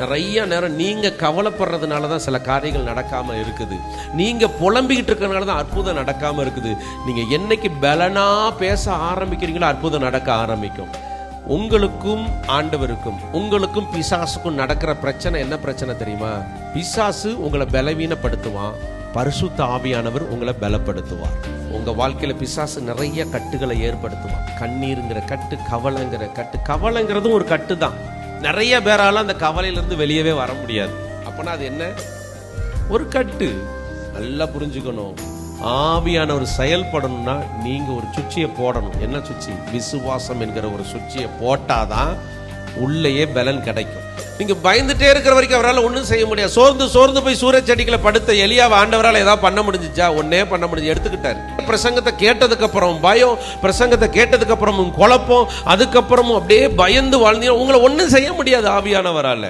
நிறைய நேரம் நீங்க கவலைப்படுறதுனால தான் சில காரியங்கள் நடக்காம இருக்குது. நீங்க புலம்பிக்கிட்டு இருக்கிறதுனால தான் அற்புதம் நடக்காம இருக்குது. நீங்க என்னைக்கு பலனா பேச ஆரம்பிக்கிறீங்களோ அற்புதம் நடக்க ஆரம்பிக்கும். உங்களுக்கும் ஆண்டவருக்கும், உங்களுக்கும் பிசாசுக்கும் நடக்கிற பிரச்சனை என்ன பிரச்சனை தெரியுமா? பிசாசு உங்களை பலவீனப்படுத்துவான், பரிசுத்த ஆவியானவர் உங்களை பலப்படுத்துவார். உங்க வாழ்க்கையில பிசாசு நிறைய கட்டுகளை ஏற்படுத்துவான். கண்ணீருங்கிற கட்டு, கவலைங்கிற கட்டு. கவலைங்கிறதும் ஒரு கட்டு தான். நிறைய பேரால அந்த கவலையிலிருந்து வெளியவே வர முடியாது. அப்பனா அது என்ன? ஒரு கட்டு. நல்லா புரிஞ்சுக்கணும். ஆவியானவர் செயல்படணும்னா நீங்க ஒரு சுவிட்சியை போடணும். என்ன சுவிட்சி? விசுவாசம் என்கிற ஒரு சுவிட்சியை போட்டாதான் உள்ளேயே பலன் கிடைக்கும். நீங்க பயந்துட்டே இருக்கிற வரைக்கும் அவரால் ஒன்றும் செய்ய முடியாது. சோர்ந்து போய் சூரிய செடிகளை படுத்த எலியாவை ஆண்டவரால் ஏதாவது பண்ண முடிஞ்சிச்சா? ஒன்னே பண்ண முடிஞ்சு, எடுத்துக்கிட்டாரு. பிரசங்கத்தை கேட்டதுக்கு அப்புறம் பயம், பிரசங்கத்தை கேட்டதுக்கு அப்புறமும் குழப்பம், அதுக்கப்புறமும் அப்படியே பயந்து வாழ்ந்தீங்க. உங்களை ஒன்றும் செய்ய முடியாது ஆவியானவரால.